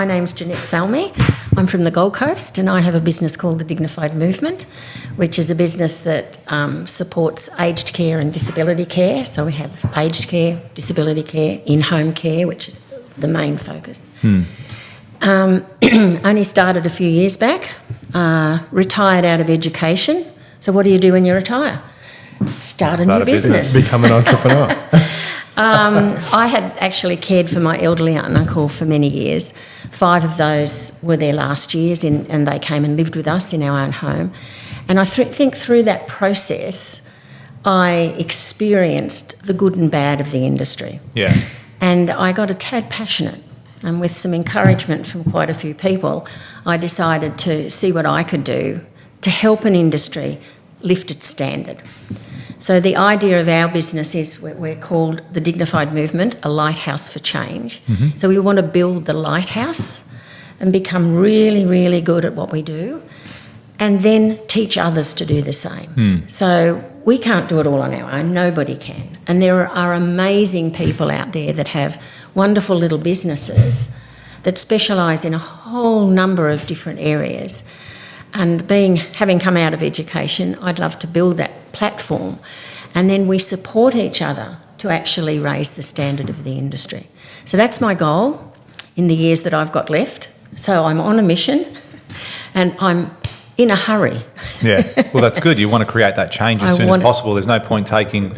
My name's Janette Salmi. I'm from the Gold Coast and I have a business called the Dignified Movement, which is a business that supports aged care and disability care. So we have aged care, disability care, in-home care, which is the main focus. Only started a few years back, retired out of education. So what do you do when you retire? Start a new business. Become an entrepreneur. I had actually cared for my elderly aunt and uncle for many years. 5 of those were their last years and they came and lived with us in our own home. And I think through that process, I experienced the good and bad of the industry. Yeah. And I got a tad passionate. And with some encouragement from quite a few people, I decided to see what I could do to help an industry lift its standard. So the idea of our business is we're called the Dignified Movement, a lighthouse for change. Mm-hmm. So we want to build the lighthouse and become really, really good at what we do and then teach others to do the same. So we can't do it all on our own, nobody can. And there are amazing people out there that have wonderful little businesses that specialise in a whole number of different areas. And having come out of education, I'd love to build that platform and then we support each other to actually raise the standard of the industry. So that's my goal in the years that I've got left. So I'm on a mission and I'm in a hurry. Yeah, well, that's good. You want to create that change as soon as possible. There's no point taking,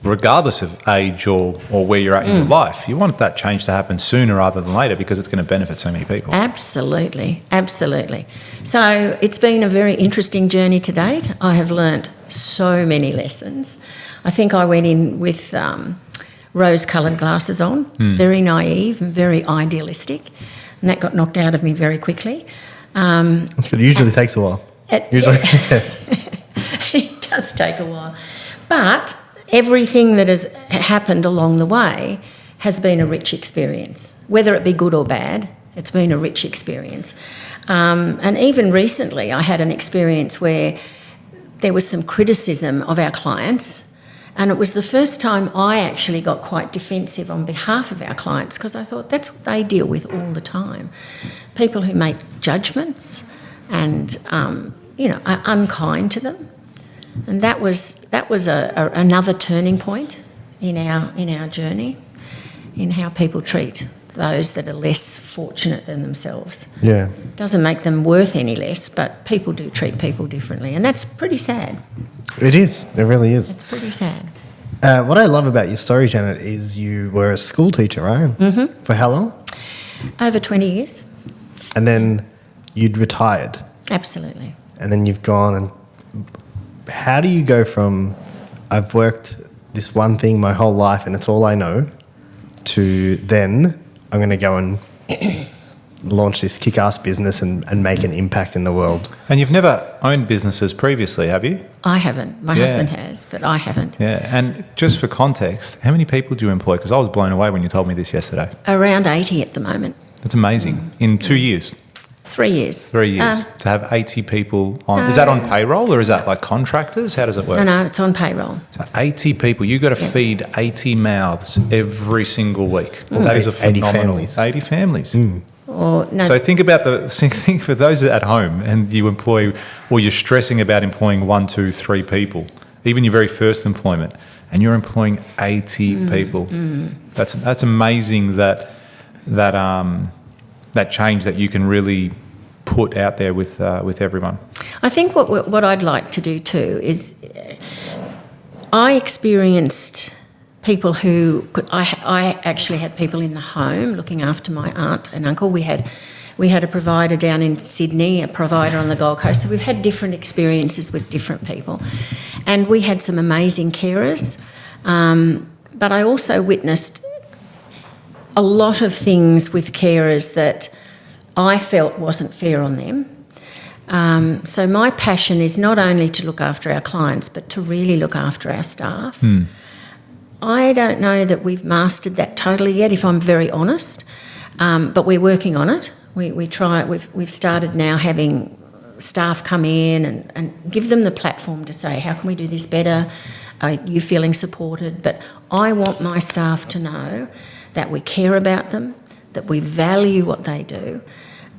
regardless of age or where you're at in your life, you want that change to happen sooner rather than later because it's going to benefit so many people. Absolutely, absolutely. So it's been a very interesting journey to date. I have learnt so many lessons. I think I went in with rose-coloured glasses on, very naive and very idealistic, and that got knocked out of me very quickly. That's good. It usually takes a while. It does take a while. But everything that has happened along the way has been a rich experience. Whether it be good or bad, it's been a rich experience. And even recently I had an experience where there was some criticism of our clients, and it was the first time I actually got quite defensive on behalf of our clients because I thought that's what they deal with all the time. People who make judgments and, are unkind to them. And that was another turning point in our journey, in how people treat those that are less fortunate than themselves. Yeah. Doesn't make them worth any less, but people do treat people differently, and that's pretty sad. It is. It really is. It's pretty sad. What I love about your story, Janet, is you were a school teacher, right? Mm-hmm. For how long? Over 20 years. And then you'd retired. Absolutely. And then you've gone and how do you go from I've worked this one thing my whole life and it's all I know to then I'm going to go and launch this kick-ass business and make an impact in the world? And you've never owned businesses previously, have you? I haven't. My husband has, but I haven't. Yeah, and just for context, how many people do you employ? Because I was blown away when you told me this yesterday. Around 80 at the moment. That's amazing. In 2 years? 3 years. 3 years. To have 80 people on... Is that on payroll or is that like contractors? How does it work? No, it's on payroll. So 80 people. You've got to feed 80 mouths every single week. That is a phenomenal... 80 families. 80 families. So think for those at home and you employ, or you're stressing about employing 1, 2, 3 people, even your very first employment, and you're employing 80 people. That's amazing that change that you can really put out there with everyone. I think what I'd like to do too is I experienced people who I actually had people in the home looking after my aunt and uncle. We had a provider down in Sydney, a provider on the Gold Coast. So we've had different experiences with different people, and we had some amazing carers. But I also witnessed a lot of things with carers that I felt wasn't fair on them. So my passion is not only to look after our clients, but to really look after our staff. I don't know that we've mastered that totally yet, if I'm very honest, but we're working on it. We've started now having staff come in and give them the platform to say, how can we do this better? Are you feeling supported? But I want my staff to know that we care about them, that we value what they do,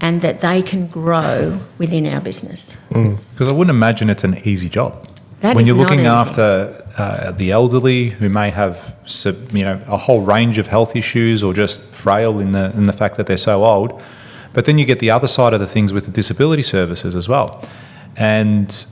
and that they can grow within our business. Because I wouldn't imagine it's an easy job. That when is you're not looking easy. after the elderly who may have a whole range of health issues or just frail in the fact that they're so old, but then you get the other side of the things with the disability services as well, and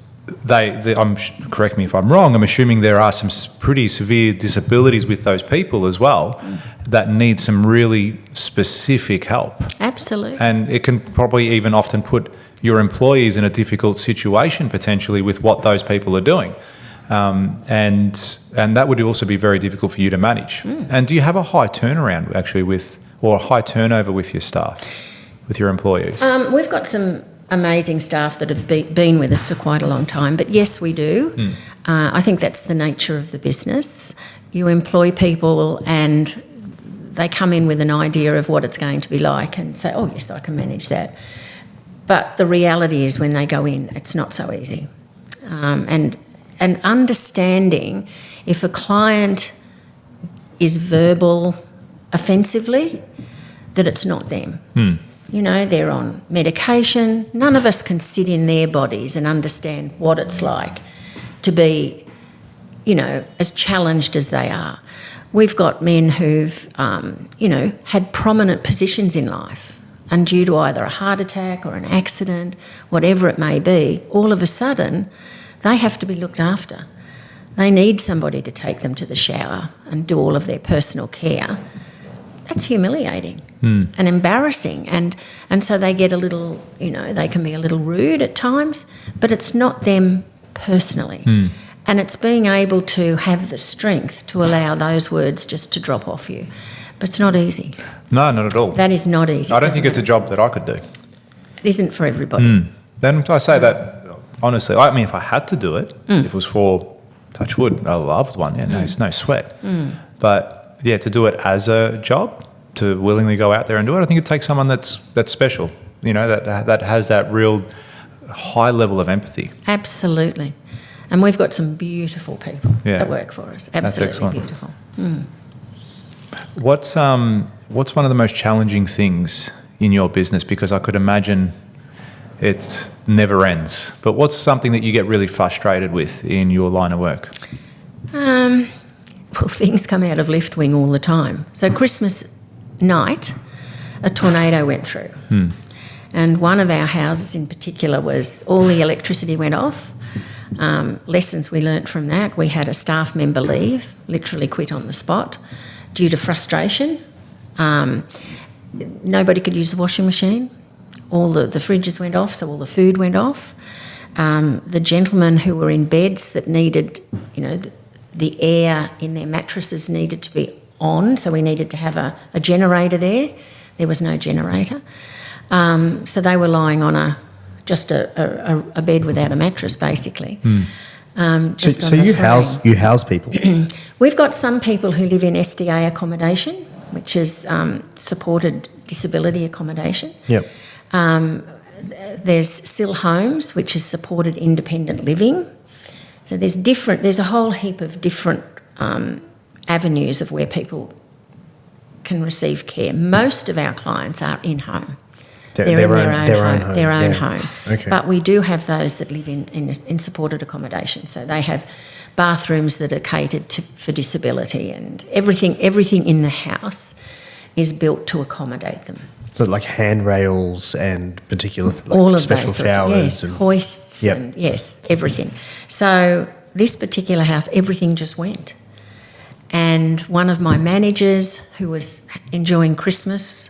correct me if I'm wrong, I'm assuming there are some pretty severe disabilities with those people as well that need some really specific help. Absolutely. And it can probably even often put your employees in a difficult situation potentially with what those people are doing. And that would also be very difficult for you to manage. And do you have a high turnaround actually or a high turnover with your staff, with your employees? We've got some amazing staff that have been with us for quite a long time, but yes, we do. I think that's the nature of the business. You employ people and they come in with an idea of what it's going to be like and say, oh yes, I can manage that. But the reality is when they go in, it's not so easy. And understanding if a client is verbal offensively, that it's not them. You know, they're on medication. None of us can sit in their bodies and understand what it's like to be, as challenged as they are. We've got men who've, had prominent positions in life, and due to either a heart attack or an accident, whatever it may be, all of a sudden they have to be looked after. They need somebody to take them to the shower and do all of their personal care. That's humiliating and embarrassing. And so they get a little, they can be a little rude at times, but it's not them personally. And it's being able to have the strength to allow those words just to drop off you. But it's not easy. No, not at all. That is not easy. I don't think it's a job that I could do. It isn't for everybody. Then I say that honestly. I mean, if I had to do it, if it was for, touch wood, a loved one, no sweat. But yeah, to do it as a job, to willingly go out there and do it, I think it takes someone that's special, that has that real high level of empathy. Absolutely. And we've got some beautiful people that work for us. Absolutely excellent. Beautiful. What's one of the most challenging things in your business? Because I could imagine it never ends. But what's something that you get really frustrated with in your line of work? Well, things come out of left wing all the time. So Christmas night, a tornado went through. And one of our houses in particular was all the electricity went off. Lessons we learnt from that, we had a staff member leave, literally quit on the spot due to frustration. Nobody could use the washing machine. All the fridges went off, so all the food went off. The gentlemen who were in beds that needed, the air in their mattresses needed to be on, so we needed to have a generator there. There was no generator. So they were lying on just a bed without a mattress, basically. So you house people? We've got some people who live in SDA accommodation, which is supported disability accommodation. Yep. There's SIL homes, which is supported independent living. So there's a whole heap of different avenues of where people can receive care. Most of our clients are in-home. They're in their own home. Okay. But we do have those that live in supported accommodation. So they have bathrooms that are catered for disability, and everything in the house is built to accommodate them. So like handrails and particular all of special those sorts, showers yes, and hoists, and yes, everything. So this particular house, everything just went. And one of my managers who was enjoying Christmas,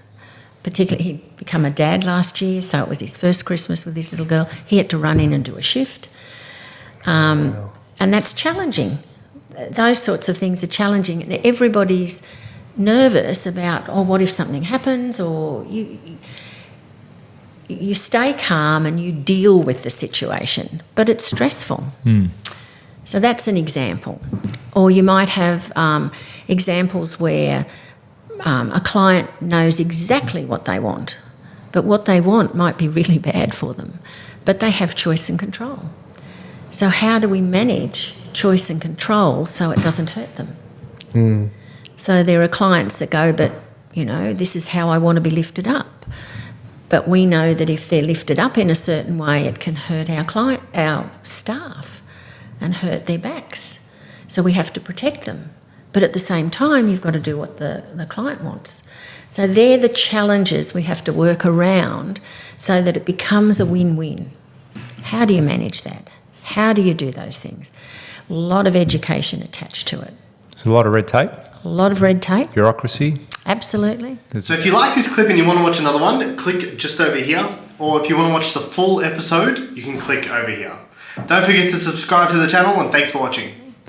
particularly he'd become a dad last year, so it was his first Christmas with his little girl, he had to run in and do a shift. Wow. And that's challenging. Those sorts of things are challenging, and everybody's nervous about, what if something happens, or you stay calm and you deal with the situation, but it's stressful. So that's an example. Or you might have examples where a client knows exactly what they want, but what they want might be really bad for them, but they have choice and control. So how do we manage choice and control so it doesn't hurt them? So there are clients that go, but, this is how I want to be lifted up. But we know that if they're lifted up in a certain way, it can hurt our staff and hurt their backs. So we have to protect them. But at the same time, you've got to do what the client wants. So they're the challenges we have to work around so that it becomes a win-win. How do you manage that? How do you do those things? A lot of education attached to it. There's a lot of red tape. A lot of red tape. Bureaucracy. Absolutely. So if you like this clip and you want to watch another one, click just over here. Or if you want to watch the full episode, you can click over here. Don't forget to subscribe to the channel, and thanks for watching.